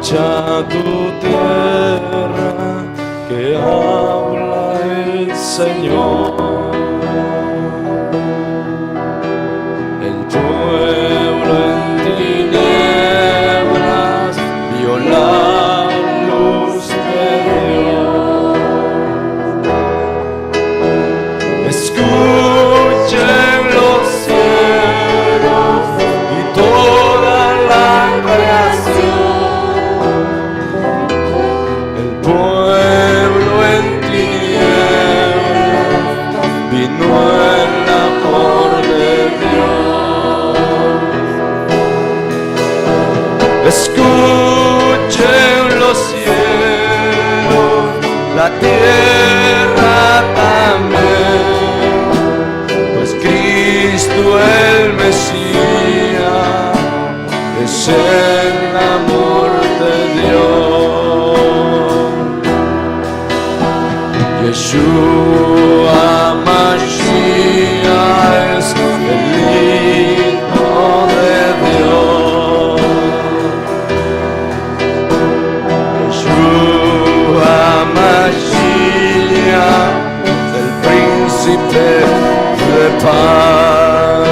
escucha tu tierra que habla el Señor. El pueblo en tinieblas vio la luz de Dios. Escuchen los cielos y toda la creación. El pueblo en tinieblas vino el amor de Dios. Escuchen los cielos, la tierra también, pues Cristo el Mesías es el amor de Dios. Yeshua Mashiach es el Hijo de Dios. Yeshua Mashiach, el príncipe de paz.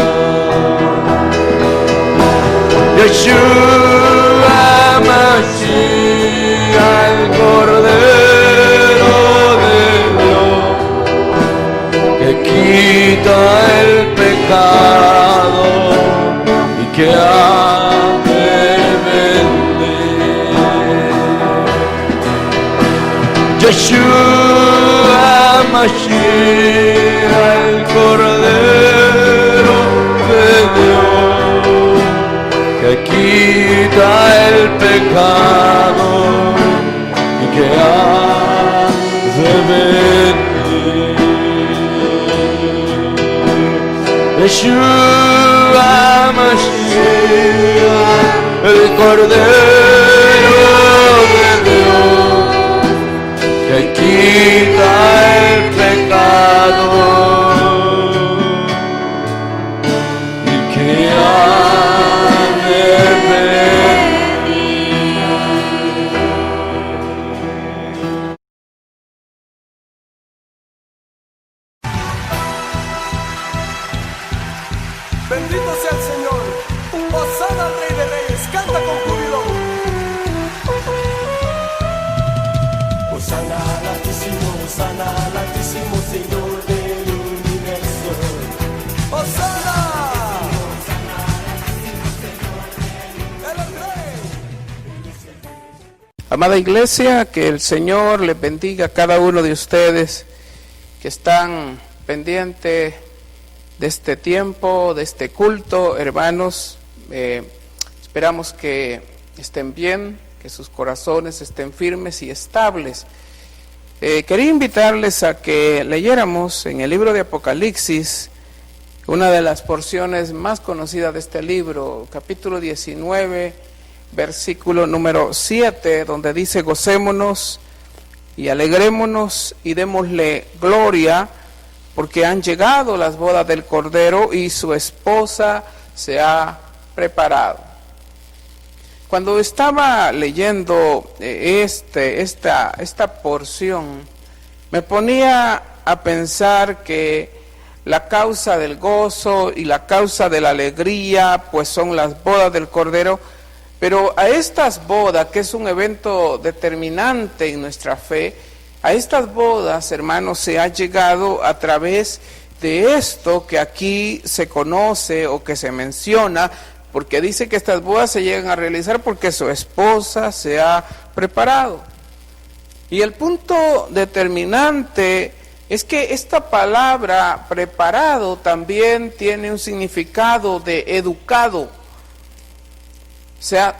Yeshua Mashiach, el Cordero de Dios, que quita el pecado y que ha de venir. Yeshua Mashiach, el Cordero de Dios, que quita el pecado y que ha de venir. Yeshua Mashiach, el Cordero de Dios, que quita el pecado y que ha de venir. Bendito sea el Señor. Hosana al Rey de Reyes. Canta con júbilo. Hosana al Altísimo, Señor del universo. Hosana. Él es Rey. Amada iglesia, que el Señor les bendiga a cada uno de ustedes que están pendientes de este tiempo, de este culto, hermanos. Esperamos que estén bien, que sus corazones estén firmes y estables. Quería invitarles a que leyéramos en el libro de Apocalipsis, una de las porciones más conocidas de este libro, capítulo 19, versículo número 7, donde dice: gocémonos y alegrémonos y démosle gloria, porque han llegado las bodas del Cordero y su esposa se ha preparado. Cuando estaba leyendo esta porción, me ponía a pensar que la causa del gozo y la causa de la alegría pues son las bodas del Cordero, pero a estas bodas, que es un evento determinante en nuestra fe, a estas bodas, hermanos, se ha llegado a través de esto que aquí se conoce o que se menciona, porque dice que estas bodas se llegan a realizar porque su esposa se ha preparado. Y el punto determinante es que esta palabra preparado también tiene un significado de educado. O sea,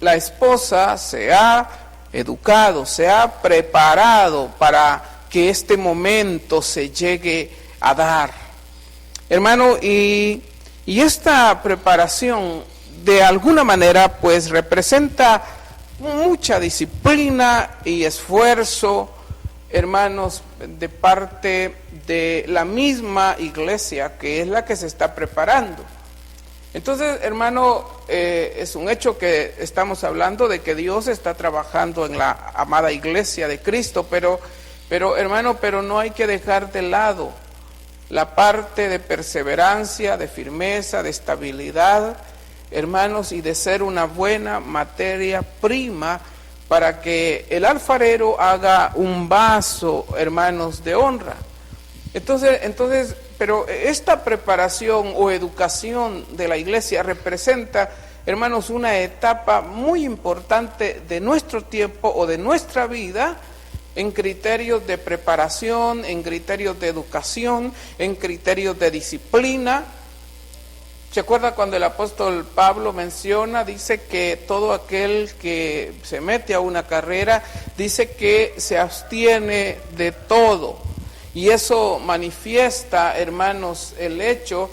la esposa se ha educado, se ha preparado para que este momento se llegue a dar. Hermano, y esta preparación de alguna manera pues representa mucha disciplina y esfuerzo, hermanos, de parte de la misma iglesia que es la que se está preparando. Entonces, hermano, es un hecho que estamos hablando de que Dios está trabajando en la amada iglesia de Cristo, pero hermano, pero no hay que dejar de lado la parte de perseverancia, de firmeza, de estabilidad, hermanos, y de ser una buena materia prima para que el alfarero haga un vaso, hermanos, de honra. Entonces, pero esta preparación o educación de la iglesia representa, hermanos, una etapa muy importante de nuestro tiempo o de nuestra vida en criterios de preparación, en criterios de educación, en criterios de disciplina. ¿Se acuerda cuando el apóstol Pablo menciona, dice que todo aquel que se mete a una carrera, dice que se abstiene de todo? Y eso manifiesta, hermanos, el hecho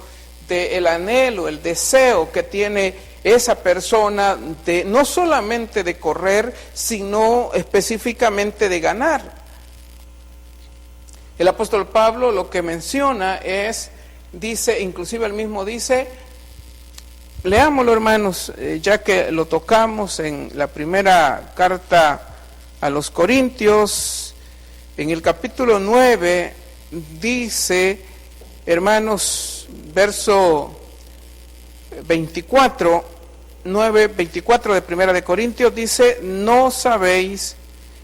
del anhelo, el deseo que tiene esa persona de no solamente de correr, sino específicamente de ganar. El apóstol Pablo lo que menciona es, dice, inclusive él mismo dice, leámoslo, hermanos, ya que lo tocamos en la primera carta a los Corintios. En el capítulo 9 dice, hermanos, verso 24, 9:24 de Primera de Corintios, dice, ¿no sabéis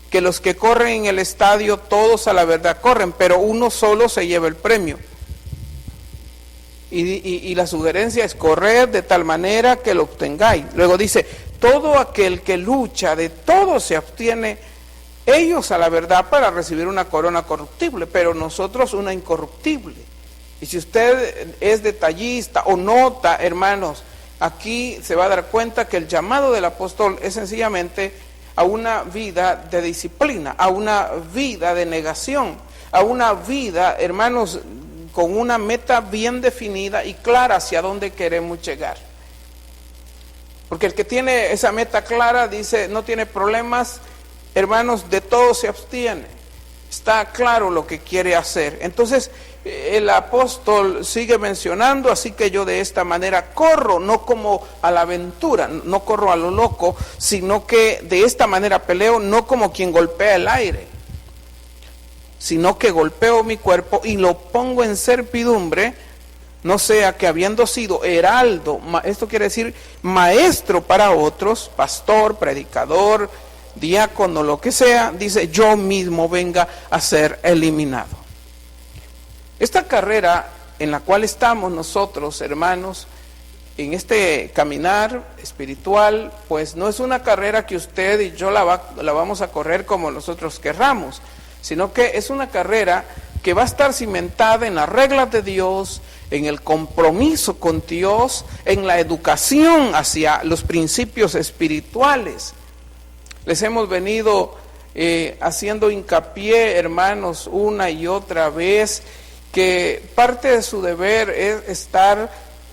que los que corren en el estadio todos a la verdad corren, pero uno solo se lleva el premio? Y la sugerencia es correr de tal manera que lo obtengáis. Luego dice, todo aquel que lucha, de todo se abstiene, ellos a la verdad para recibir una corona corruptible, pero nosotros una incorruptible. Y si usted es detallista o nota, hermanos, aquí se va a dar cuenta que el llamado del apóstol es sencillamente a una vida de disciplina, a una vida de negación, a una vida, hermanos, con una meta bien definida y clara hacia dónde queremos llegar. Porque el que tiene esa meta clara, dice, no tiene problemas, hermanos, de todo se abstiene. Está claro lo que quiere hacer. Entonces, el apóstol sigue mencionando, así que yo de esta manera corro, no como a la aventura, no corro a lo loco, sino que de esta manera peleo, no como quien golpea el aire, sino que golpeo mi cuerpo y lo pongo en servidumbre, no sea que habiendo sido heraldo, esto quiere decir maestro para otros, pastor, predicador, diácono, lo que sea, dice, yo mismo venga a ser eliminado. Esta carrera en la cual estamos nosotros, hermanos, en este caminar espiritual, pues no es una carrera que usted y yo la vamos a correr como nosotros querramos, sino que es una carrera que va a estar cimentada en las reglas de Dios, en el compromiso con Dios, en la educación hacia los principios espirituales. Les hemos venido haciendo hincapié, hermanos, una y otra vez, que parte de su deber es estar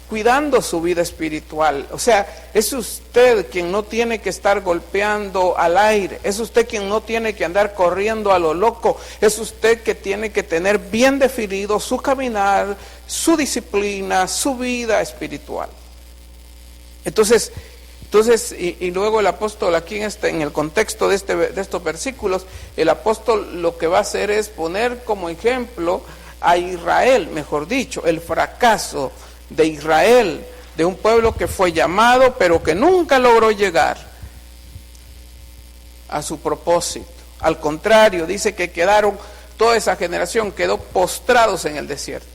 cuidando su vida espiritual. O sea, es usted quien no tiene que estar golpeando al aire, es usted quien no tiene que andar corriendo a lo loco, es usted que tiene que tener bien definido su caminar, su disciplina, su vida espiritual. Entonces, y luego el apóstol aquí en el contexto de estos versículos, el apóstol lo que va a hacer es poner como ejemplo a Israel, mejor dicho, el fracaso de Israel, de un pueblo que fue llamado pero que nunca logró llegar a su propósito. Al contrario, dice que toda esa generación quedó postrados en el desierto.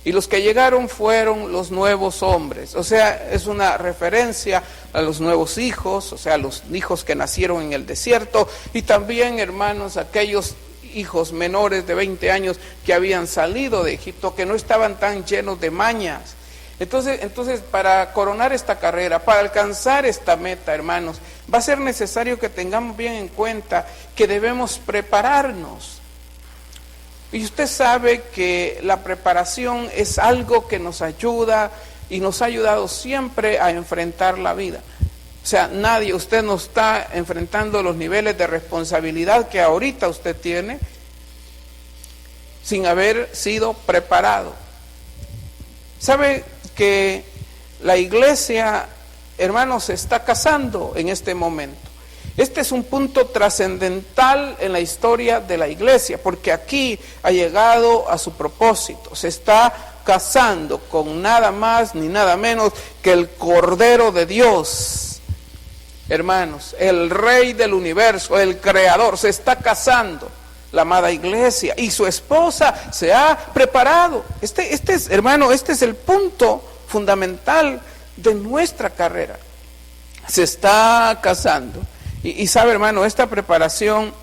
Y los que llegaron fueron los nuevos hombres. O sea, es una referencia a los nuevos hijos, o sea, los hijos que nacieron en el desierto, y también, hermanos, aquellos hijos menores de 20 años que habían salido de Egipto, que no estaban tan llenos de mañas. Entonces, para coronar esta carrera, para alcanzar esta meta, hermanos, va a ser necesario que tengamos bien en cuenta que debemos prepararnos. Y usted sabe que la preparación es algo que nos ayuda y nos ha ayudado siempre a enfrentar la vida. O sea, usted no está enfrentando los niveles de responsabilidad que ahorita usted tiene sin haber sido preparado. ¿Sabe que la iglesia, hermanos, se está casando en este momento. Este es un punto trascendental en la historia de la iglesia, porque aquí ha llegado a su propósito. Se está casando con nada más ni nada menos que el Cordero de Dios. Hermanos, el Rey del universo, el Creador, se está casando la amada iglesia y su esposa se ha preparado. Este es, hermano, este es el punto fundamental de nuestra carrera. Se está casando. Y sabe, hermano, esta preparación,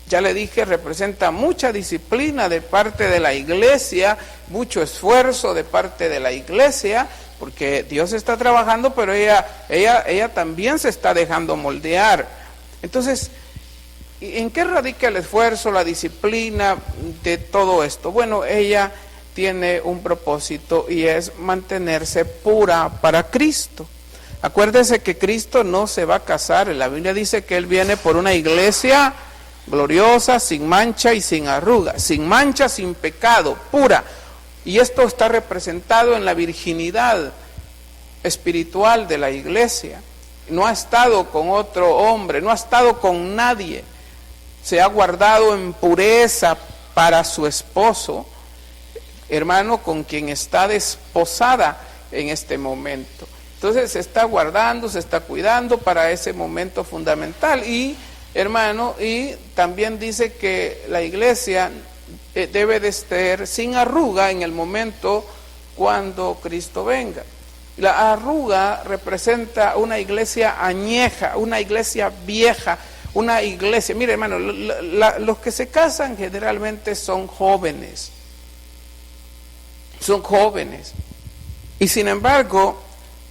ya le dije, representa mucha disciplina de parte de la iglesia, mucho esfuerzo de parte de la iglesia, porque Dios está trabajando, pero ella también se está dejando moldear. Entonces, ¿en qué radica el esfuerzo, la disciplina de todo esto? Bueno, ella tiene un propósito y es mantenerse pura para Cristo. Acuérdese que Cristo no se va a casar. La Biblia dice que Él viene por una iglesia gloriosa, sin mancha y sin arruga, sin mancha, sin pecado, pura. Y esto está representado en la virginidad espiritual de la iglesia. No ha estado con otro hombre, no ha estado con nadie. Se ha guardado en pureza para su esposo, hermano, con quien está desposada en este momento. Entonces se está guardando, se está cuidando para ese momento fundamental. Y, hermano, y también dice que la iglesia debe de estar sin arruga en el momento cuando Cristo venga. La arruga representa una iglesia añeja, una iglesia vieja, una iglesia. Mire, hermano, los que se casan generalmente son jóvenes. Son jóvenes. Y sin embargo,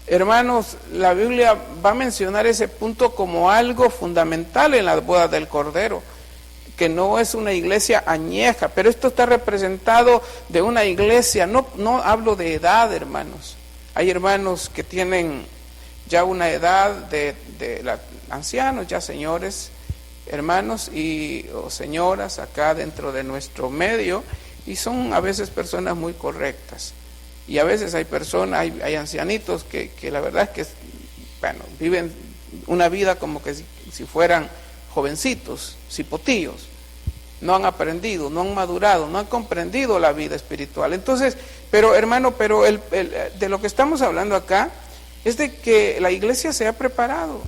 hermanos, la Biblia va a mencionar ese punto como algo fundamental en las bodas del Cordero, que no es una iglesia añeja, pero esto está representado de una iglesia, no hablo de edad, hermanos. Hay hermanos que tienen ya una edad de ancianos, ya señores, hermanos o señoras acá dentro de nuestro medio, y son a veces personas muy correctas. Y a veces hay personas, hay ancianitos que la verdad es que, bueno, viven una vida como que si fueran jovencitos, cipotillos. No han aprendido, no han madurado, no han comprendido la vida espiritual. Entonces, pero hermano, de lo que estamos hablando acá es de que la iglesia se ha preparado.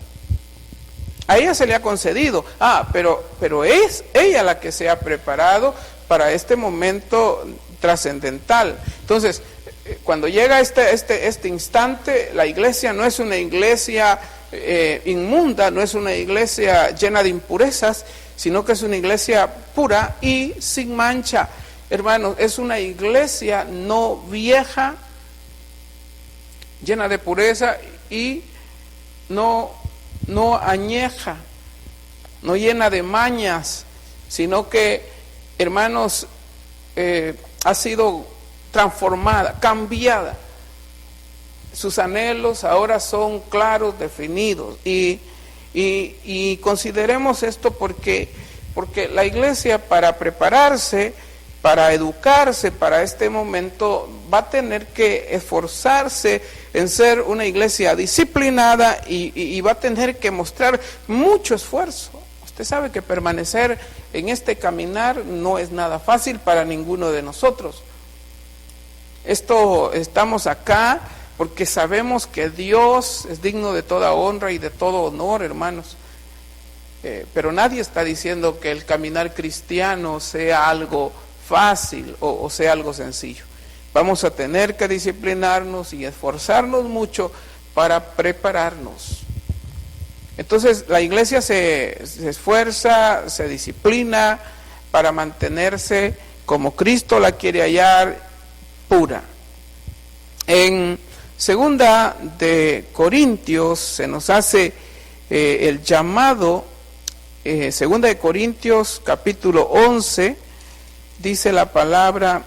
A ella se le ha concedido. Pero es ella la que se ha preparado para este momento trascendental. Entonces, cuando llega este instante, la iglesia no es una iglesia inmunda, no es una iglesia llena de impurezas, sino que es una iglesia pura y sin mancha. Hermanos, es una iglesia no vieja, llena de pureza y no añeja, no llena de mañas, sino que, hermanos, ha sido transformada, cambiada. Sus anhelos ahora son claros, definidos. Y consideremos esto porque la iglesia, para prepararse, para educarse para este momento, va a tener que esforzarse en ser una iglesia disciplinada y va a tener que mostrar mucho esfuerzo. Usted sabe que permanecer en este caminar no es nada fácil para ninguno de nosotros. Estamos acá porque sabemos que Dios es digno de toda honra y de todo honor, hermanos. Pero nadie está diciendo que el caminar cristiano sea algo fácil o sea algo sencillo. Vamos a tener que disciplinarnos y esforzarnos mucho para prepararnos. Entonces la iglesia se esfuerza, se disciplina para mantenerse como Cristo la quiere hallar, pura. En 2 de Corintios se nos hace el llamado, 2 de Corintios capítulo 11, dice la palabra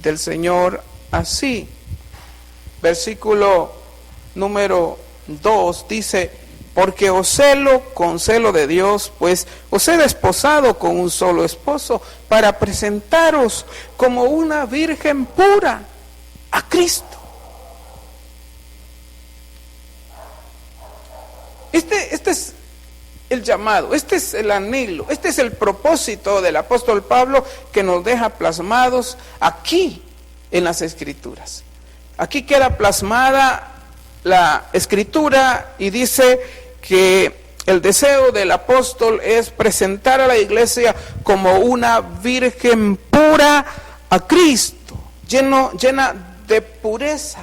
del Señor así, versículo número 2, dice: porque os celo con celo de Dios, pues os he desposado con un solo esposo, para presentaros como una virgen pura a Cristo. Este es el llamado, este es el anhelo, este es el propósito del apóstol Pablo que nos deja plasmados aquí en las Escrituras. Aquí queda plasmada la Escritura y dice que el deseo del apóstol es presentar a la iglesia como una virgen pura a Cristo, llena de pureza.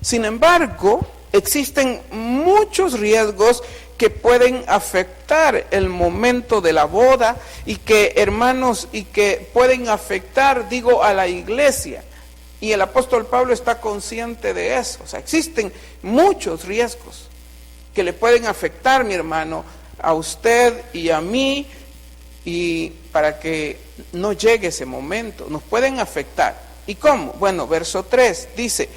Sin embargo, existen muchos riesgos que pueden afectar el momento de la boda y que, hermanos, y que pueden afectar, a la iglesia. Y el apóstol Pablo está consciente de eso. O sea, existen muchos riesgos que le pueden afectar, mi hermano, a usted y a mí, y para que no llegue ese momento, nos pueden afectar. ¿Y cómo? Bueno, verso 3 dice: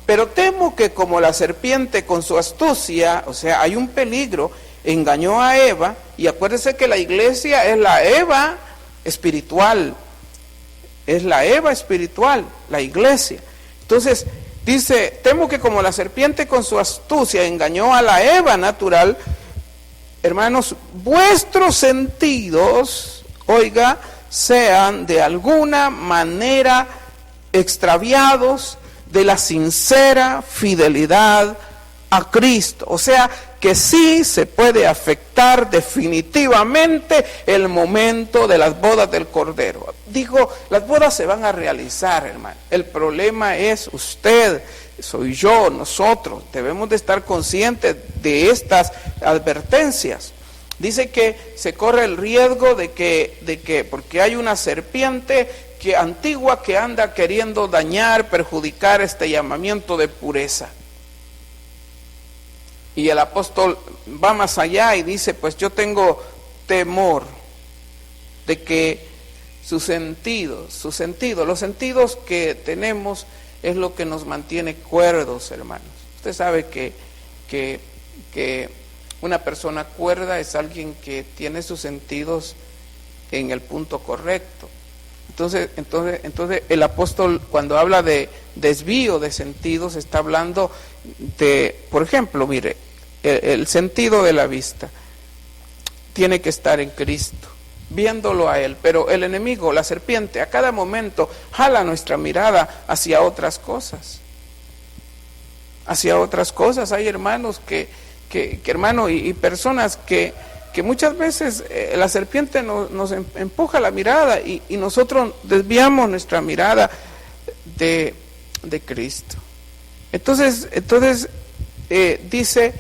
pero temo que como la serpiente con su astucia, o sea, hay un peligro, engañó a Eva, y acuérdese que la iglesia es la Eva espiritual, la iglesia. Entonces, dice, temo que como la serpiente con su astucia engañó a la Eva natural, hermanos, vuestros sentidos, sean de alguna manera extraviados de la sincera fidelidad a Cristo. O sea, que sí se puede afectar definitivamente el momento de las bodas del Cordero. Las bodas se van a realizar, hermano. El problema es usted, soy yo, nosotros. Debemos de estar conscientes de estas advertencias. Dice que se corre el riesgo de que porque hay una serpiente antigua que anda queriendo dañar, perjudicar este llamamiento de pureza. Y el apóstol va más allá y dice, pues yo tengo temor de que los sentidos que tenemos es lo que nos mantiene cuerdos, hermanos. Usted sabe que una persona cuerda es alguien que tiene sus sentidos en el punto correcto. Entonces el apóstol, cuando habla de desvío de sentidos, está hablando de, por ejemplo, mire, el sentido de la vista tiene que estar en Cristo, viéndolo a Él, pero el enemigo, la serpiente, a cada momento jala nuestra mirada hacia otras cosas. Hay hermanos y personas que muchas veces la serpiente nos empuja la mirada y nosotros desviamos nuestra mirada de Cristo. Entonces dice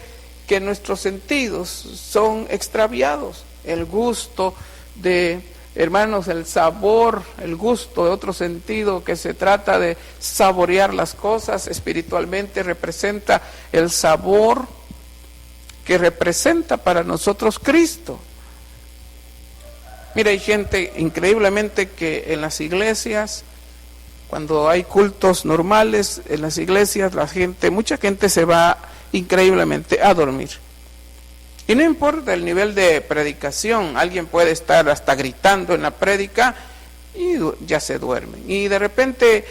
que nuestros sentidos son extraviados. El gusto de, hermanos, el sabor, el gusto de otro sentido, que se trata de saborear las cosas espiritualmente, representa el sabor que representa para nosotros Cristo. Mira, hay gente increíblemente que en las iglesias, cuando hay cultos normales, en las iglesias mucha gente se va increíblemente a dormir. Y no importa el nivel de predicación, alguien puede estar hasta gritando en la prédica y ya se duermen. Y de repente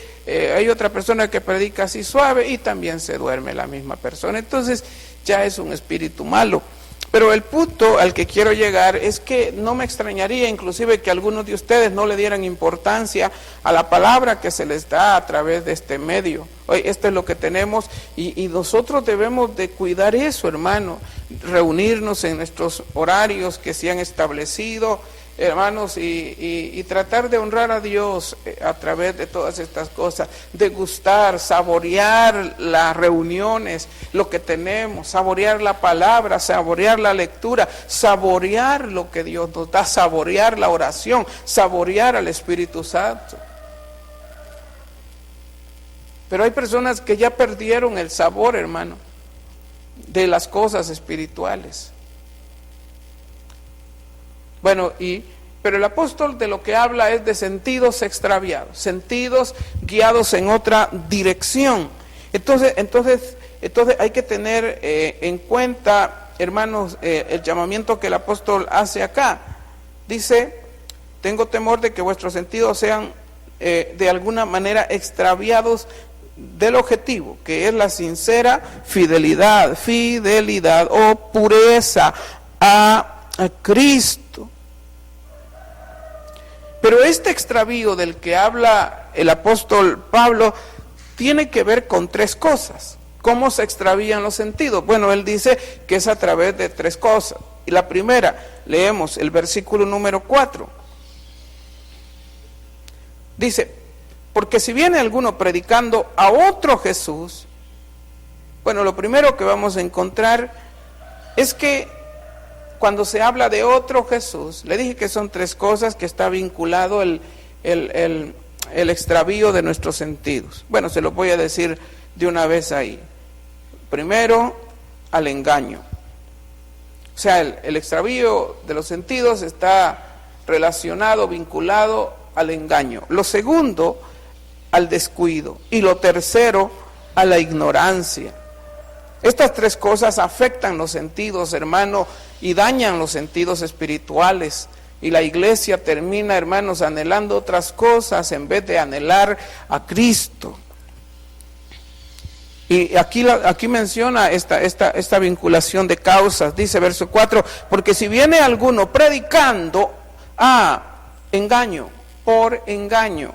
hay otra persona que predica así suave y también se duerme la misma persona. Entonces ya es un espíritu malo. Pero el punto al que quiero llegar es que no me extrañaría inclusive que algunos de ustedes no le dieran importancia a la palabra que se les da a través de este medio. Hoy esto es lo que tenemos y nosotros debemos de cuidar eso, hermano, reunirnos en nuestros horarios que se han establecido, hermanos, y tratar de honrar a Dios a través de todas estas cosas, degustar, saborear las reuniones, lo que tenemos, saborear la palabra, saborear la lectura, saborear lo que Dios nos da, saborear la oración, saborear al Espíritu Santo. Pero hay personas que ya perdieron el sabor, hermano, de las cosas espirituales. Bueno, pero el apóstol de lo que habla es de sentidos extraviados, sentidos guiados en otra dirección. Entonces hay que tener en cuenta, hermanos, el llamamiento que el apóstol hace acá. Dice, tengo temor de que vuestros sentidos sean de alguna manera extraviados del objetivo, que es la sincera fidelidad o pureza a Cristo. Pero este extravío del que habla el apóstol Pablo tiene que ver con tres cosas. ¿Cómo se extravían los sentidos? Bueno, él dice que es a través de tres cosas. Y la primera, leemos el versículo número 4. Dice, porque si viene alguno predicando a otro Jesús, bueno, lo primero que vamos a encontrar es que cuando se habla de otro Jesús, le dije que son tres cosas que está vinculado el extravío de nuestros sentidos. Bueno, se lo voy a decir de una vez ahí. Primero, al engaño. O sea, el extravío de los sentidos está relacionado, vinculado al engaño. Lo segundo, al descuido. Y lo tercero, a la ignorancia. Estas tres cosas afectan los sentidos, hermano, y dañan los sentidos espirituales. Y la iglesia termina, hermanos, anhelando otras cosas en vez de anhelar a Cristo. Y aquí menciona esta vinculación de causas. Dice verso 4, porque si viene alguno predicando a engaño, por engaño,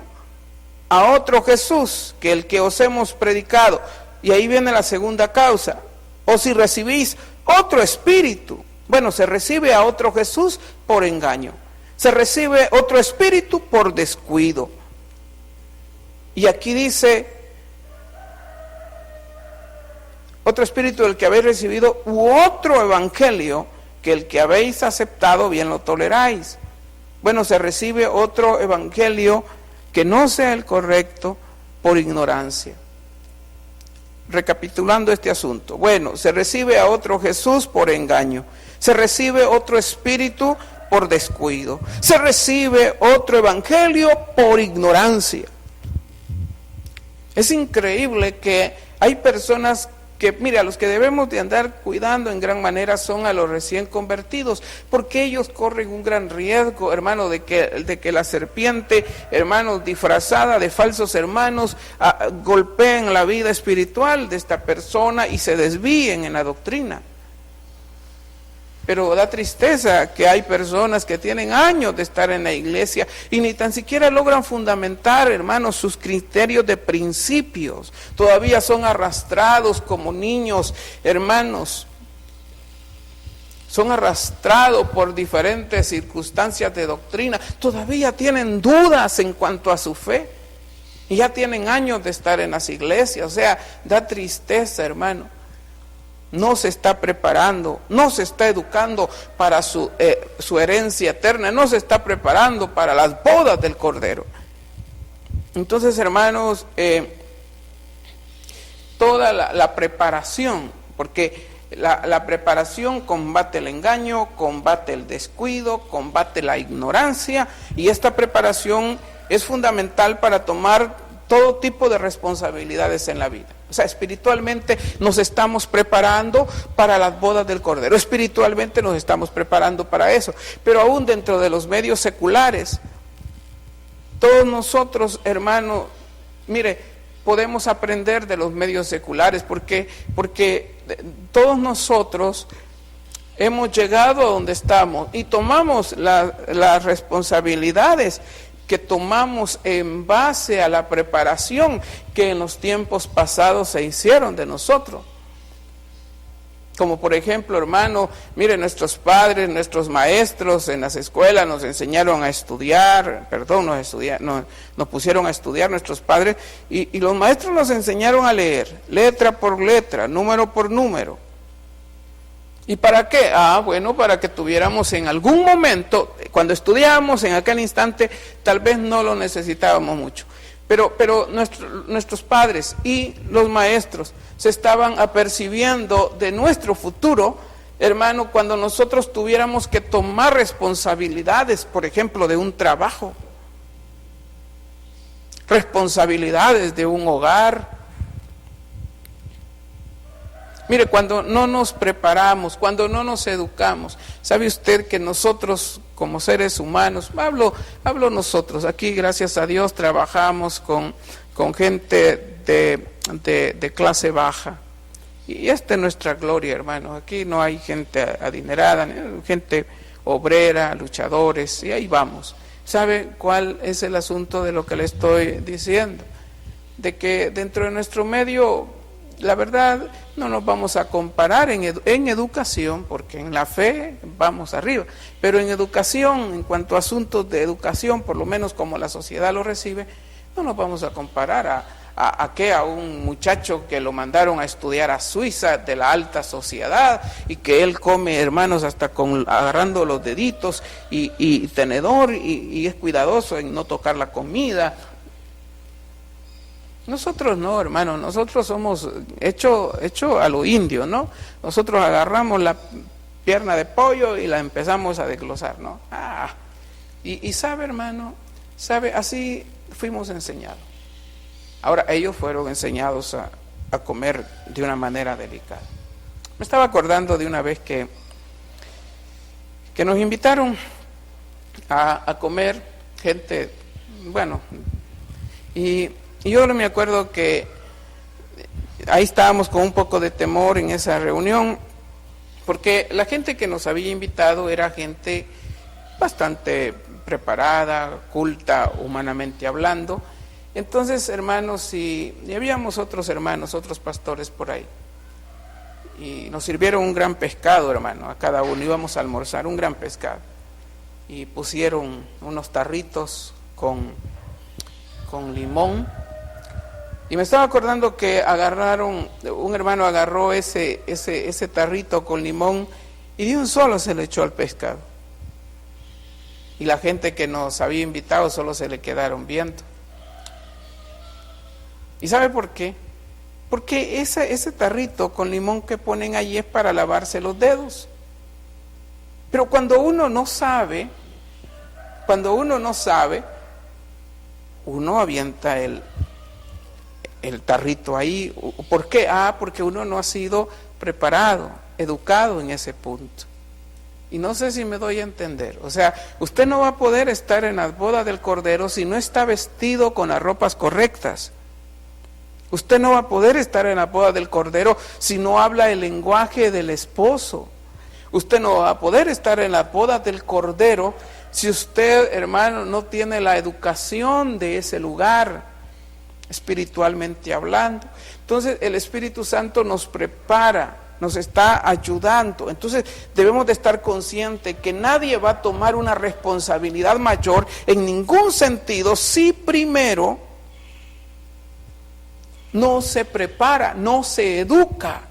a otro Jesús que el que os hemos predicado, y ahí viene la segunda causa, o si recibís otro espíritu. Bueno, se recibe a otro Jesús por engaño, se recibe otro espíritu por descuido. Y aquí dice, otro espíritu del que habéis recibido, u otro evangelio que el que habéis aceptado bien lo toleráis. Bueno, se recibe otro evangelio que no sea el correcto por ignorancia. Recapitulando este asunto, bueno, se recibe a otro Jesús por engaño, se recibe otro espíritu por descuido, se recibe otro evangelio por ignorancia. Es increíble que hay personas que, mira, los que debemos de andar cuidando en gran manera son a los recién convertidos, porque ellos corren un gran riesgo, hermano, de que la serpiente, hermanos, disfrazada de falsos hermanos, golpeen la vida espiritual de esta persona y se desvíen en la doctrina. Pero da tristeza que hay personas que tienen años de estar en la iglesia y ni tan siquiera logran fundamentar, hermanos, sus criterios de principios. Todavía son arrastrados como niños, hermanos. Son arrastrados por diferentes circunstancias de doctrina. Todavía tienen dudas en cuanto a su fe. Y ya tienen años de estar en las iglesias. O sea, da tristeza, hermano. No se está preparando, no se está educando para su herencia eterna, no se está preparando para las bodas del Cordero. Entonces, hermanos, toda la preparación, porque la preparación combate el engaño, combate el descuido, combate la ignorancia, y esta preparación es fundamental para tomar todo tipo de responsabilidades en la vida. O sea, espiritualmente nos estamos preparando para las bodas del Cordero. Espiritualmente nos estamos preparando para eso. Pero aún dentro de los medios seculares, todos nosotros, hermanos, mire, podemos aprender de los medios seculares, porque todos nosotros hemos llegado a donde estamos y tomamos las responsabilidades que tomamos en base a la preparación que en los tiempos pasados se hicieron de nosotros. Como por ejemplo, hermano, mire, nuestros padres, nuestros maestros en las escuelas nos enseñaron a estudiar, nos pusieron a estudiar nuestros padres, y los maestros nos enseñaron a leer, letra por letra, número por número. ¿Y para qué? Bueno, para que tuviéramos en algún momento, cuando estudiábamos en aquel instante, tal vez no lo necesitábamos mucho. Pero nuestros padres y los maestros se estaban apercibiendo de nuestro futuro, hermano, cuando nosotros tuviéramos que tomar responsabilidades, por ejemplo, de un trabajo, responsabilidades de un hogar. Mire, cuando no nos preparamos, cuando no nos educamos, ¿sabe usted que nosotros como seres humanos, hablo nosotros, aquí gracias a Dios trabajamos con gente gente de clase baja. Y esta es nuestra gloria, hermanos. Aquí no hay gente adinerada, gente obrera, luchadores, y ahí vamos. ¿Sabe cuál es el asunto de lo que le estoy diciendo? De que dentro de nuestro medio, la verdad, no nos vamos a comparar en educación, porque en la fe vamos arriba, pero en educación, en cuanto a asuntos de educación, por lo menos como la sociedad lo recibe, no nos vamos a comparar a un muchacho que lo mandaron a estudiar a Suiza de la alta sociedad y que él come, hermanos, hasta agarrando los deditos y tenedor y es cuidadoso en no tocar la comida. Nosotros no, hermano, nosotros somos hecho a lo indio, ¿no? Nosotros agarramos la pierna de pollo y la empezamos a desglosar, ¿no? Y sabe, hermano, sabe, así fuimos enseñados. Ahora, ellos fueron enseñados a comer de una manera delicada. Me estaba acordando de una vez que nos invitaron a comer gente, bueno, y yo me acuerdo que ahí estábamos con un poco de temor en esa reunión, porque la gente que nos había invitado era gente bastante preparada, culta, humanamente hablando. Entonces, hermanos, y habíamos otros hermanos, otros pastores por ahí, y nos sirvieron un gran pescado, hermano, a cada uno íbamos a almorzar un gran pescado, y pusieron unos tarritos con limón, y me estaba acordando que un hermano agarró ese tarrito con limón, y de un solo se le echó al pescado, y la gente que nos había invitado solo se le quedaron viendo. ¿Y sabe por qué? Porque ese tarrito con limón que ponen allí es para lavarse los dedos. Pero cuando uno no sabe, uno avienta el tarrito ahí. ¿Por qué? Porque uno no ha sido preparado, educado en ese punto. Y no sé si me doy a entender. O sea, usted no va a poder estar en las bodas del Cordero si no está vestido con las ropas correctas. Usted no va a poder estar en la boda del Cordero si no habla el lenguaje del esposo. Usted no va a poder estar en la boda del Cordero si usted, hermano, no tiene la educación de ese lugar, espiritualmente hablando. Entonces el Espíritu Santo nos prepara, nos está ayudando. Entonces debemos de estar conscientes que nadie va a tomar una responsabilidad mayor en ningún sentido si primero no se prepara, no se educa.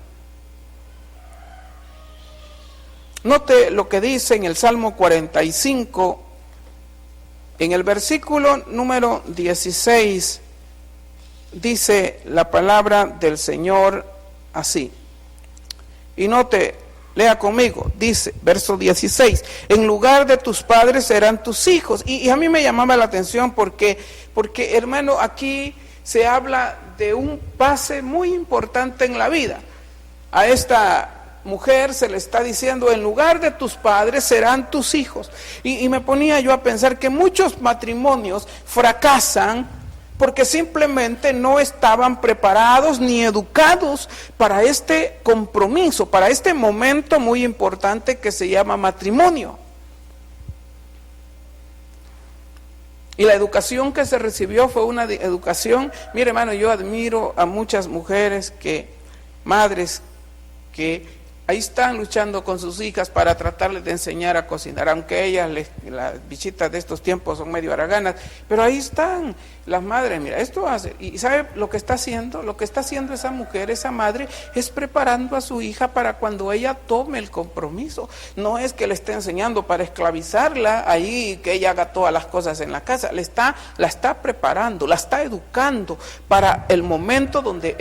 Note lo que dice en el Salmo 45, en el versículo número 16, dice la palabra del Señor así. Y note, lea conmigo, dice, verso 16, en lugar de tus padres serán tus hijos. Y a mí me llamaba la atención porque hermano, aquí se habla de un pase muy importante en la vida. A esta mujer se le está diciendo, en lugar de tus padres serán tus hijos. Y me ponía yo a pensar que muchos matrimonios fracasan porque simplemente no estaban preparados ni educados para este compromiso, para este momento muy importante que se llama matrimonio. Y la educación que se recibió fue una educación, mire hermano, yo admiro a muchas mujeres, madres que ahí están luchando con sus hijas para tratarles de enseñar a cocinar, aunque ellas, las bichitas de estos tiempos son medio haraganas, pero ahí están las madres, mira, esto hace, y ¿sabe lo que está haciendo? Lo que está haciendo esa mujer, esa madre, es preparando a su hija para cuando ella tome el compromiso. No es que le esté enseñando para esclavizarla ahí, que ella haga todas las cosas en la casa, la está preparando, la está educando para el momento donde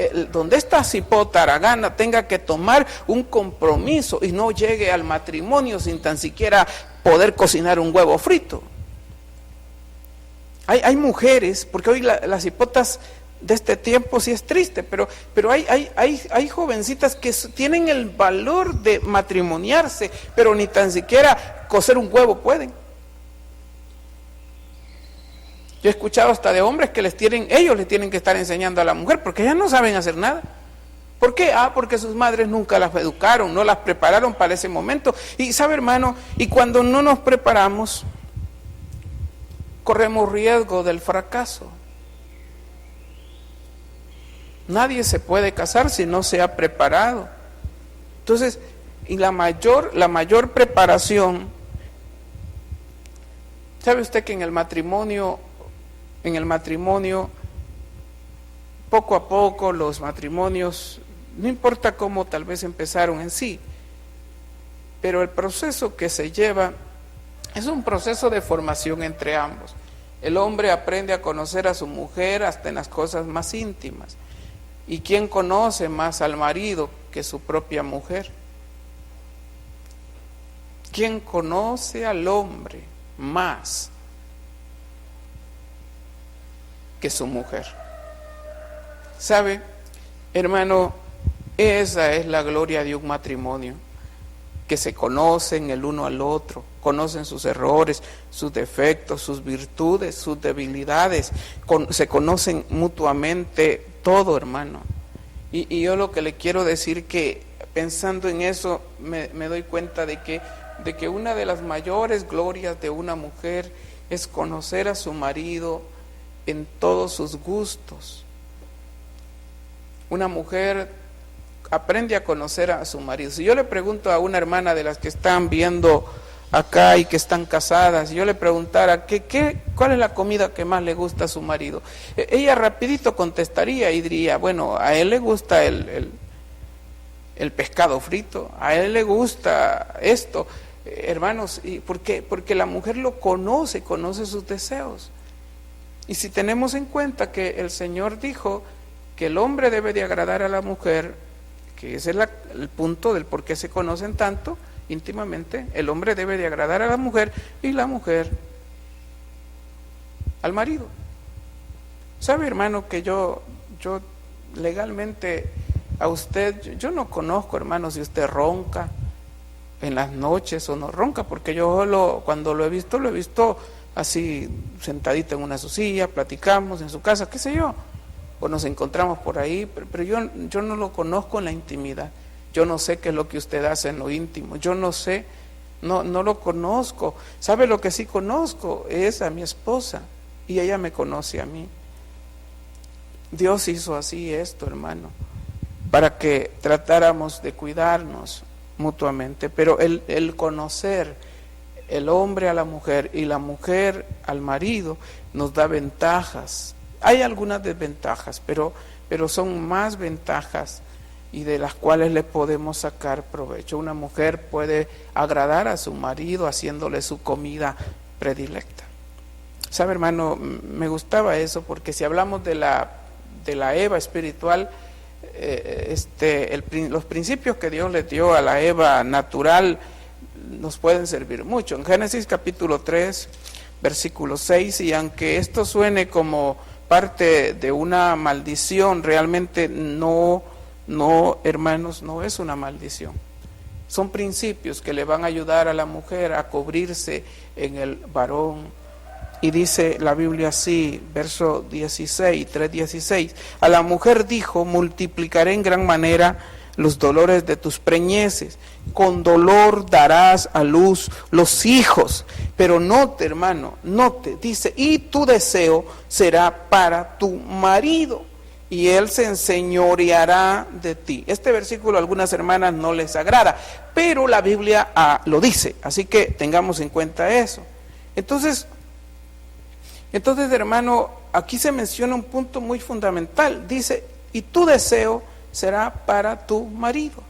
esta cipota haragana tenga que tomar un compromiso y no llegue al matrimonio sin tan siquiera poder cocinar un huevo frito. Hay mujeres, porque hoy las hipotas de este tiempo sí es triste, pero hay jovencitas que tienen el valor de matrimoniarse, pero ni tan siquiera cocer un huevo pueden. Yo he escuchado hasta de hombres que ellos le tienen que estar enseñando a la mujer porque ellas no saben hacer nada. ¿Por qué? Porque sus madres nunca las educaron, no las prepararon para ese momento. Y sabe, hermano, y cuando no nos preparamos, corremos riesgo del fracaso. Nadie se puede casar si no se ha preparado. Entonces, y la mayor preparación, ¿sabe usted que en el matrimonio, poco a poco los matrimonios, no importa cómo tal vez empezaron en sí, pero el proceso que se lleva es un proceso de formación entre ambos. El hombre aprende a conocer a su mujer hasta en las cosas más íntimas. ¿Y quién conoce más al marido que su propia mujer? ¿Quién conoce al hombre más que su mujer? ¿Sabe, hermano? Esa es la gloria de un matrimonio, que se conocen el uno al otro, conocen sus errores, sus defectos, sus virtudes, sus debilidades, se conocen mutuamente todo, hermano. Y yo lo que le quiero decir que pensando en eso me doy cuenta de que una de las mayores glorias de una mujer es conocer a su marido en todos sus gustos. Una mujer aprende a conocer a su marido. Si yo le pregunto a una hermana de las que están viendo acá y que están casadas, si yo le preguntara cuál es la comida que más le gusta a su marido, ella rapidito contestaría y diría, bueno, a él le gusta el pescado frito, a él le gusta esto, hermanos. ¿Y por qué? Porque la mujer lo conoce sus deseos. Y si tenemos en cuenta que el Señor dijo que el hombre debe de agradar a la mujer, que ese es el punto del por qué se conocen tanto íntimamente, el hombre debe de agradar a la mujer y la mujer al marido. ¿Sabe, hermano, que yo legalmente a usted, yo no conozco, hermano, si usted ronca en las noches o no ronca? Porque yo cuando lo he visto así sentadito en una silla, platicamos en su casa, qué sé yo, o nos encontramos por ahí, pero yo no lo conozco en la intimidad. Yo no sé qué es lo que usted hace en lo íntimo, yo no sé, no lo conozco. ¿Sabe lo que sí conozco? Es a mi esposa, y ella me conoce a mí. Dios hizo así esto, hermano, para que tratáramos de cuidarnos mutuamente, pero el conocer el hombre a la mujer y la mujer al marido nos da ventajas. Hay algunas desventajas, pero son más ventajas y de las cuales le podemos sacar provecho. Una mujer puede agradar a su marido haciéndole su comida predilecta. ¿Sabe, hermano? Me gustaba eso, porque si hablamos de la Eva espiritual, los principios que Dios le dio a la Eva natural nos pueden servir mucho. En Génesis capítulo 3, versículo 6, y aunque esto suene como parte de una maldición, realmente no, hermanos, no es una maldición. Son principios que le van a ayudar a la mujer a cubrirse en el varón. Y dice la Biblia así, verso 16, 3:16, a la mujer dijo, multiplicaré en gran manera los dolores de tus preñeces, con dolor darás a luz los hijos. Pero note, hermano, dice, y tu deseo será para tu marido, y él se enseñoreará de ti. Este versículo a algunas hermanas no les agrada, pero la Biblia lo dice, así que tengamos en cuenta eso. Entonces, hermano, aquí se menciona un punto muy fundamental. Dice, y tu deseo será para tu marido.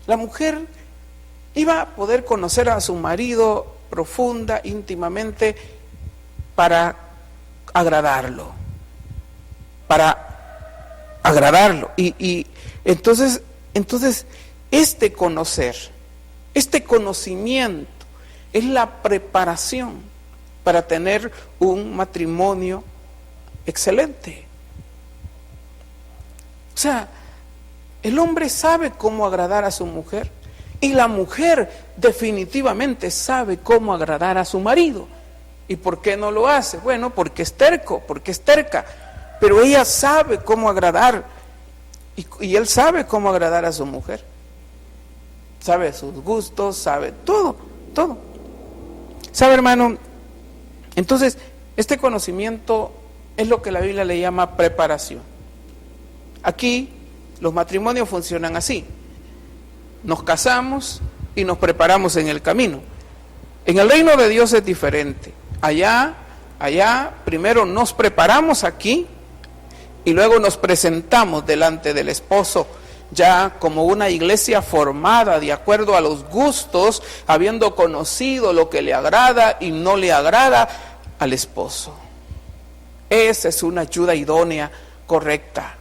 La mujer iba a poder conocer a su marido profunda, íntimamente, para agradarlo. Y entonces este conocimiento es la preparación para tener un matrimonio excelente. O sea, el hombre sabe cómo agradar a su mujer y la mujer definitivamente sabe cómo agradar a su marido. ¿Y por qué no lo hace? Bueno, porque es terco, porque es terca. Pero ella sabe cómo agradar. Y él sabe cómo agradar a su mujer. Sabe sus gustos, sabe todo, todo. ¿Sabe, hermano? Entonces, este conocimiento es lo que la Biblia le llama preparación. Aquí los matrimonios funcionan así. Nos casamos y nos preparamos en el camino. En el reino de Dios es diferente. Allá primero nos preparamos aquí y luego nos presentamos delante del esposo, ya como una iglesia formada de acuerdo a los gustos, habiendo conocido lo que le agrada y no le agrada al esposo. Esa es una ayuda idónea, correcta.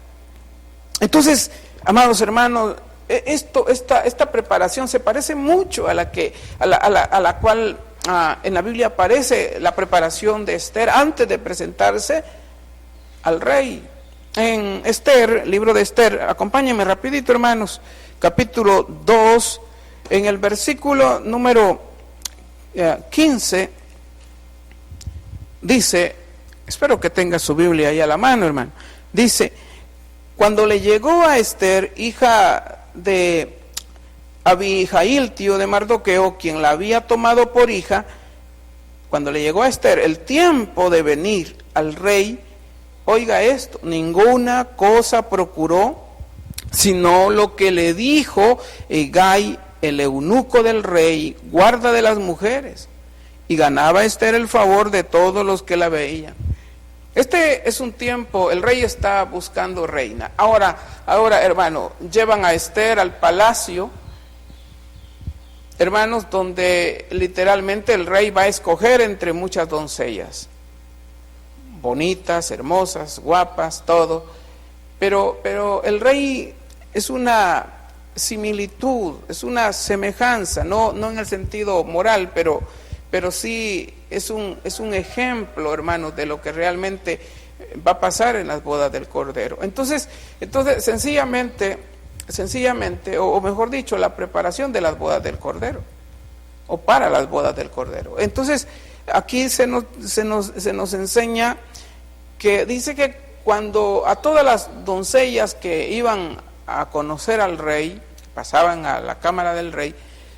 Entonces, amados hermanos, esta preparación se parece mucho a la cual en la Biblia aparece la preparación de Esther antes de presentarse al rey. En Esther, libro de Esther, acompáñenme rapidito, hermanos, capítulo 2, en el versículo número 15, dice, espero que tenga su Biblia ahí a la mano, hermano, dice, cuando le llegó a Esther, hija de Abihail, tío de Mardoqueo, quien la había tomado por hija, cuando le llegó a Esther el tiempo de venir al rey, oiga esto, ninguna cosa procuró, sino lo que le dijo Hegai, el eunuco del rey, guarda de las mujeres, y ganaba Esther el favor de todos los que la veían. Este es un tiempo, el rey está buscando reina. Ahora, hermano, llevan a Esther al palacio, hermanos, donde literalmente el rey va a escoger entre muchas doncellas, bonitas, hermosas, guapas, todo, pero el rey es una similitud, es una semejanza, no en el sentido moral, pero sí es un ejemplo, hermanos, de lo que realmente va a pasar en las bodas del Cordero. Entonces sencillamente, o mejor dicho, la preparación de las bodas del Cordero, o para las bodas del Cordero. Entonces, aquí se nos enseña que dice que cuando a todas las doncellas que iban a conocer al rey, pasaban a la cámara del rey,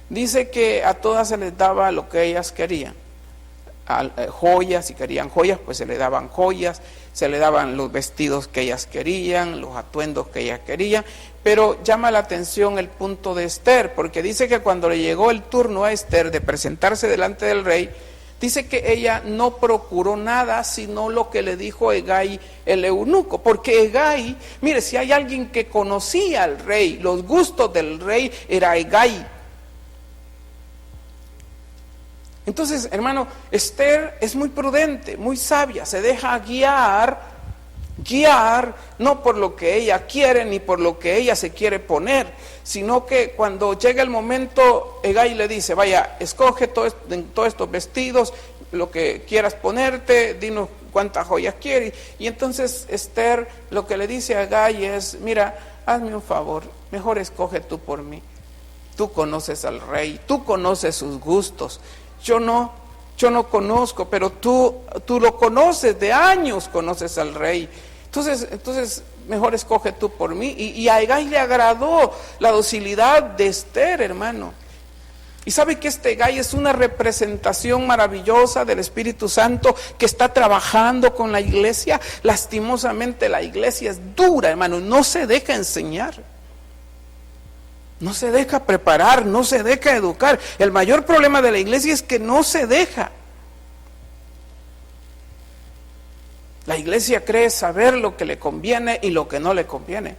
dice que a todas se les daba lo que ellas querían. Joyas, si querían joyas, pues se les daban joyas, se le daban los vestidos que ellas querían, los atuendos que ellas querían, pero llama la atención el punto de Esther, porque dice que cuando le llegó el turno a Esther de presentarse delante del rey, dice que ella no procuró nada, sino lo que le dijo Hegai el eunuco, porque Hegai, mire, si hay alguien que conocía al rey, los gustos del rey, era Hegai. Entonces, hermano, Esther es muy prudente, muy sabia, se deja guiar no por lo que ella quiere ni por lo que ella se quiere poner, sino que cuando llega el momento, Hegai le dice, vaya, escoge todos estos vestidos, lo que quieras ponerte, dinos cuántas joyas quieres. Y entonces Esther lo que le dice a Hegai es, mira, hazme un favor, mejor escoge tú por mí. Tú conoces al rey, tú conoces sus gustos. Yo no conozco, pero tú lo conoces, de años conoces al rey. Entonces mejor escoge tú por mí. Y a Hegai le agradó la docilidad de Esther, hermano. Y sabe que este Hegai es una representación maravillosa del Espíritu Santo que está trabajando con la iglesia. Lastimosamente la iglesia es dura, hermano, no se deja enseñar. No se deja preparar, no se deja educar. El mayor problema de la iglesia es que no se deja. La iglesia cree saber lo que le conviene y lo que no le conviene.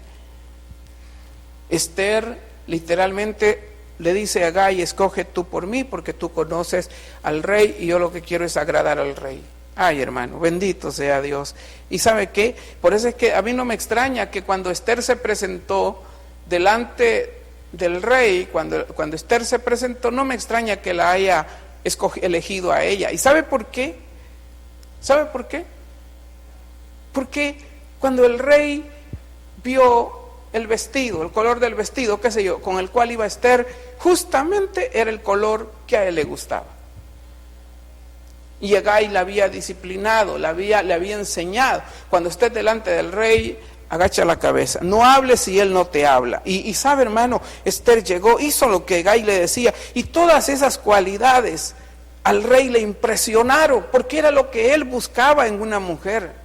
Esther literalmente le dice a Hegai, escoge tú por mí porque tú conoces al rey y yo lo que quiero es agradar al rey. Ay, hermano, bendito sea Dios. ¿Y sabe qué? Por eso es que a mí no me extraña que cuando Esther se presentó delante del rey, cuando Esther se presentó, no me extraña que la haya elegido a ella. ¿Y sabe por qué? ¿Sabe por qué? Porque cuando el rey vio el vestido, el color del vestido, qué sé yo, con el cual iba Esther, justamente era el color que a él le gustaba. Y Hegai la había disciplinado, le había enseñado. Cuando estés delante del rey, agacha la cabeza. No hables si él no te habla. Y sabe, hermano, Esther llegó, hizo lo que Hegai le decía. Y todas esas cualidades al rey le impresionaron, porque era lo que él buscaba en una mujer.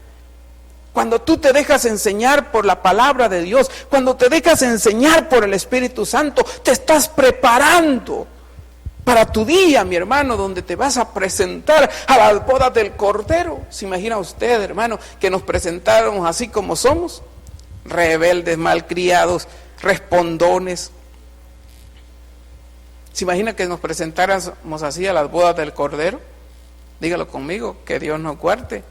Cuando tú te dejas enseñar por la palabra de Dios, cuando te dejas enseñar por el Espíritu Santo, te estás preparando para tu día, mi hermano, donde te vas a presentar a las bodas del Cordero. ¿Se imagina usted, hermano, que nos presentáramos así como somos? Rebeldes, malcriados, respondones. ¿Se imagina que nos presentáramos así a las bodas del Cordero? Dígalo conmigo, que Dios nos guarde.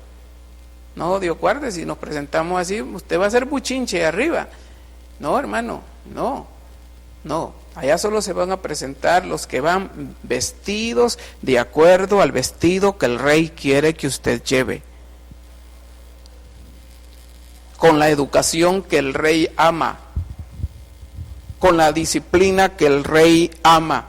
No, Dios guarde, si nos presentamos así, usted va a ser buchinche arriba. No, hermano, no. Allá solo se van a presentar los que van vestidos de acuerdo al vestido que el rey quiere que usted lleve. Con la educación que el rey ama. Con la disciplina que el rey ama.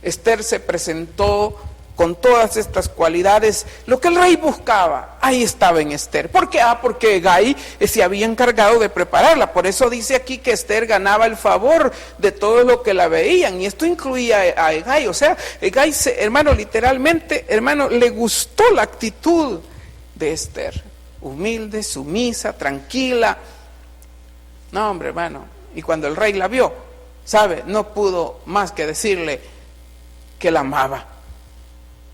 Esther se presentó con todas estas cualidades, lo que el rey buscaba, ahí estaba en Esther. ¿Por qué? Porque Hegai se había encargado de prepararla. Por eso dice aquí que Esther ganaba el favor de todos los que la veían, y esto incluía a Hegai. O sea, Hegai, hermano, literalmente, hermano, le gustó la actitud de Esther, humilde, sumisa, tranquila. No, hombre, hermano, y cuando el rey la vio, ¿sabe? No pudo más que decirle que la amaba.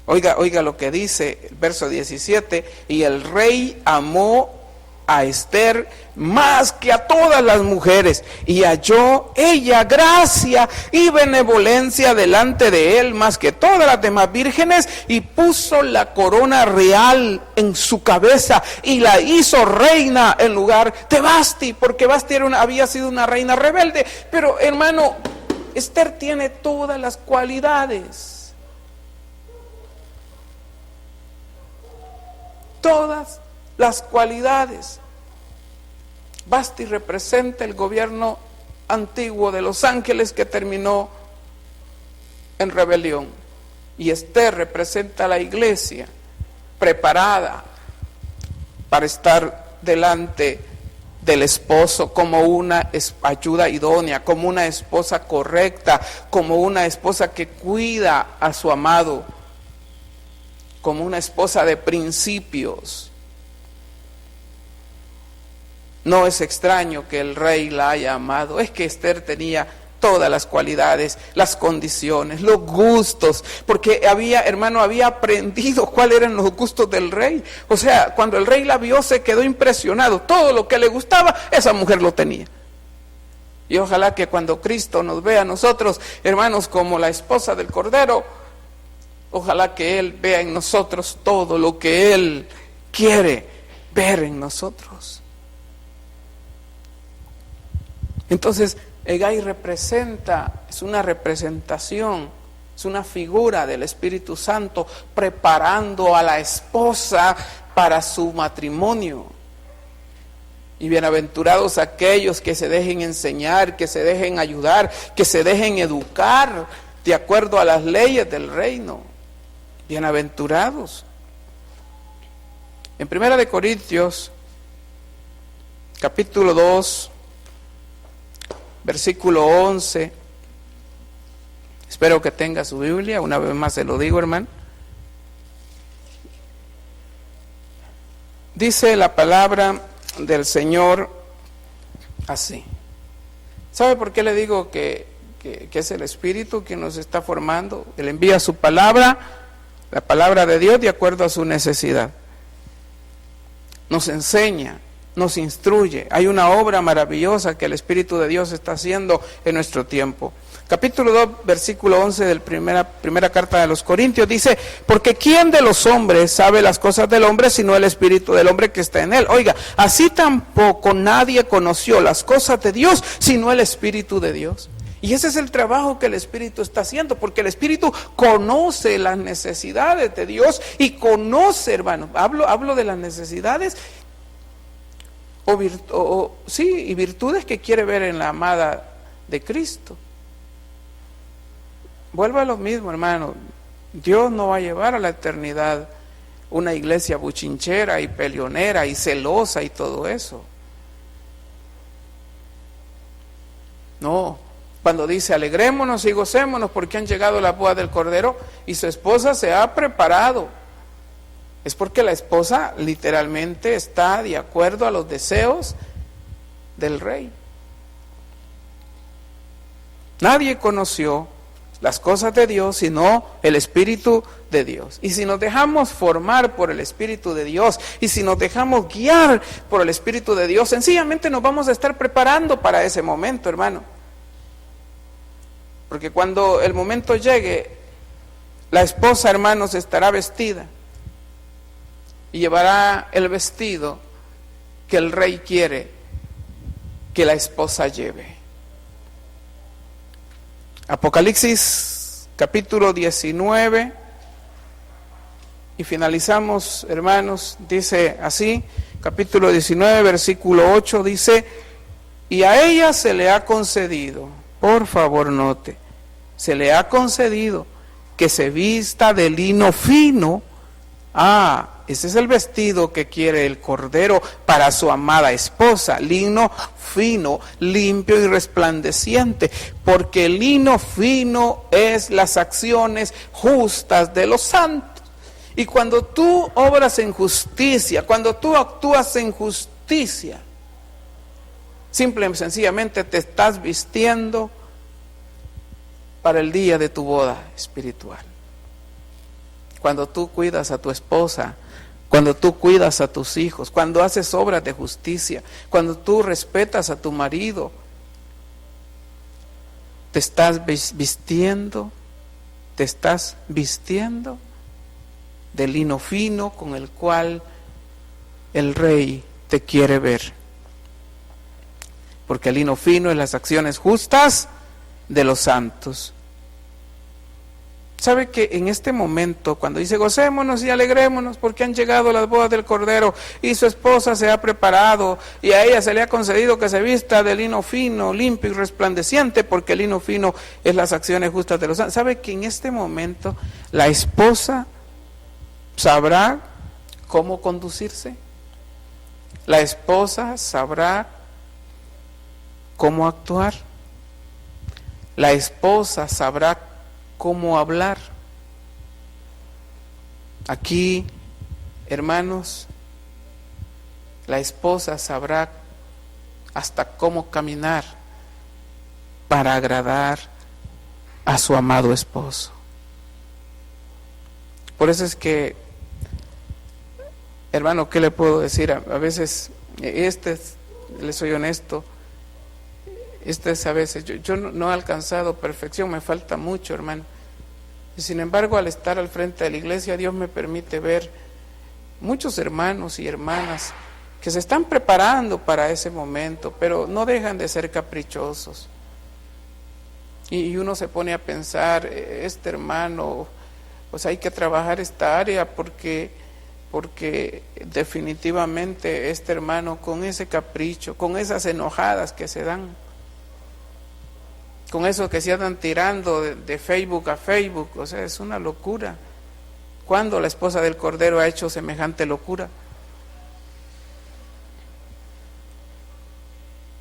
Oiga lo que dice el verso 17, y el rey amó a Esther más que a todas las mujeres, y halló ella gracia y benevolencia delante de él más que todas las demás vírgenes, y puso la corona real en su cabeza, y la hizo reina en lugar de Vasti, porque Vasti había sido una reina rebelde. Pero, hermano, Esther tiene todas las cualidades. Todas las cualidades. Vasti representa el gobierno antiguo de los ángeles que terminó en rebelión, y Esther representa la iglesia preparada para estar delante del esposo como una ayuda idónea, como una esposa correcta, como una esposa que cuida a su amado, como una esposa de principios. No es extraño que el rey la haya amado. Es que Esther tenía todas las cualidades, las condiciones, los gustos, porque había aprendido cuáles eran los gustos del rey. O sea, cuando el rey la vio, se quedó impresionado. Todo lo que le gustaba, esa mujer lo tenía. Y ojalá que cuando Cristo nos vea a nosotros, hermanos, como la esposa del Cordero, ojalá que Él vea en nosotros todo lo que Él quiere ver en nosotros. Entonces, Hegai es una representación, es una figura del Espíritu Santo preparando a la esposa para su matrimonio. Y bienaventurados aquellos que se dejen enseñar, que se dejen ayudar, que se dejen educar de acuerdo a las leyes del reino. Bienaventurados. En 1 Corintios, capítulo 2, versículo 11. Espero que tenga su Biblia, una vez más se lo digo, hermano. Dice la palabra del Señor así. ¿Sabe por qué le digo que es el Espíritu quien nos está formando? Él envía su palabra, la palabra de Dios, de acuerdo a su necesidad. Nos enseña, nos instruye. Hay una obra maravillosa que el Espíritu de Dios está haciendo en nuestro tiempo. Capítulo 2, versículo 11 de la primera carta de los Corintios dice: porque ¿quién de los hombres sabe las cosas del hombre sino el Espíritu del hombre que está en él? Oiga, así tampoco nadie conoció las cosas de Dios sino el Espíritu de Dios. Y ese es el trabajo que el Espíritu está haciendo, porque el Espíritu conoce las necesidades de Dios y conoce, hermano, hablo de las necesidades y virtudes que quiere ver en la amada de Cristo. Vuelvo a lo mismo, hermano. Dios no va a llevar a la eternidad una iglesia buchinchera y peleonera y celosa y todo eso. No, cuando dice alegrémonos y gocémonos porque han llegado las bodas del Cordero y su esposa se ha preparado, es porque la esposa literalmente está de acuerdo a los deseos del rey. Nadie conoció las cosas de Dios sino el Espíritu de Dios. Y si nos dejamos formar por el Espíritu de Dios y si nos dejamos guiar por el Espíritu de Dios, sencillamente nos vamos a estar preparando para ese momento, hermano. Porque cuando el momento llegue, la esposa, hermanos, estará vestida y llevará el vestido que el rey quiere que la esposa lleve. Apocalipsis capítulo 19 y finalizamos, hermanos, dice así, capítulo 19 versículo 8 dice: y a ella se le ha concedido, por favor note, se le ha concedido que se vista de lino fino. Ese es el vestido que quiere el Cordero para su amada esposa, lino fino, limpio y resplandeciente, porque el lino fino es las acciones justas de los santos. Y cuando tú obras en justicia, cuando tú actúas en justicia, simple y sencillamente te estás vistiendo para el día de tu boda espiritual. Cuando tú cuidas a tu esposa, cuando tú cuidas a tus hijos, cuando haces obras de justicia, cuando tú respetas a tu marido, te estás vistiendo de lino fino con el cual el rey te quiere ver. Porque el lino fino es las acciones justas de los santos. ¿Sabe que en este momento, cuando dice gocémonos y alegrémonos porque han llegado las bodas del Cordero y su esposa se ha preparado y a ella se le ha concedido que se vista de lino fino, limpio y resplandeciente, porque el lino fino es las acciones justas de los santos? ¿Sabe que en este momento la esposa sabrá cómo conducirse? La esposa sabrá cómo actuar. La esposa sabrá cómo hablar. Aquí, hermanos, la esposa sabrá hasta cómo caminar para agradar a su amado esposo. Por eso es que, hermano, ¿qué le puedo decir? A veces, le soy honesto, a veces, yo no he alcanzado perfección, me falta mucho, hermano. Y sin embargo, al estar al frente de la iglesia, Dios me permite ver muchos hermanos y hermanas que se están preparando para ese momento, pero no dejan de ser caprichosos. Y uno se pone a pensar, este hermano, pues hay que trabajar esta área porque definitivamente este hermano con ese capricho, con esas enojadas que se dan, con eso que se andan tirando de Facebook a Facebook, o sea, es una locura. ¿Cuándo la esposa del Cordero ha hecho semejante locura?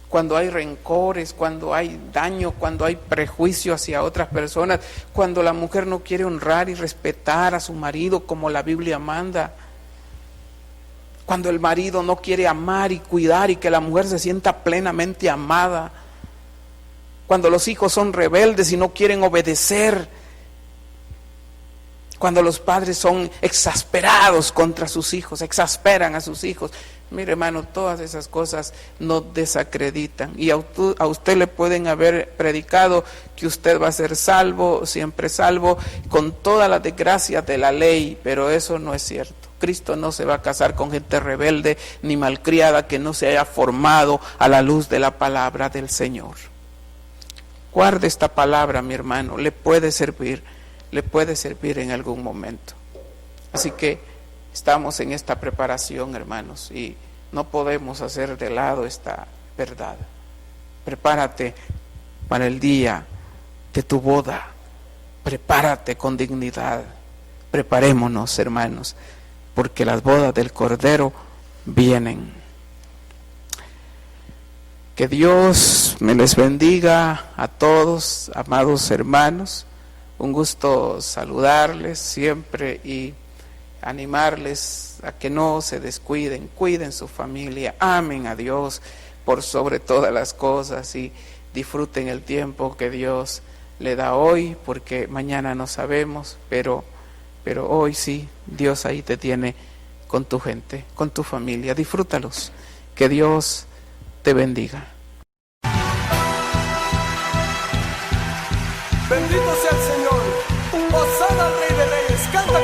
Cuando hay rencores, cuando hay daño, cuando hay prejuicio hacia otras personas, cuando la mujer no quiere honrar y respetar a su marido como la Biblia manda, cuando el marido no quiere amar y cuidar y que la mujer se sienta plenamente amada, cuando los hijos son rebeldes y no quieren obedecer, cuando los padres son exasperados contra sus hijos, exasperan a sus hijos. Mire, hermano, todas esas cosas nos desacreditan, y a usted le pueden haber predicado que usted va a ser salvo, siempre salvo, con todas las desgracias de la ley, pero eso no es cierto. Cristo no se va a casar con gente rebelde ni malcriada que no se haya formado a la luz de la palabra del Señor. Guarde esta palabra, mi hermano, le puede servir en algún momento. Así que estamos en esta preparación, hermanos, y no podemos hacer de lado esta verdad. Prepárate para el día de tu boda, prepárate con dignidad. preparémonos, hermanos, porque las bodas del Cordero vienen. Que Dios me les bendiga a todos, amados hermanos. Un gusto saludarles siempre y animarles a que no se descuiden, cuiden su familia, amen a Dios por sobre todas las cosas y disfruten el tiempo que Dios le da hoy, porque mañana no sabemos, pero hoy sí, Dios ahí te tiene con tu gente, con tu familia. Disfrútalos. Que Dios te bendiga. Bendito sea el Señor. Hosana al Rey de Reyes. Canta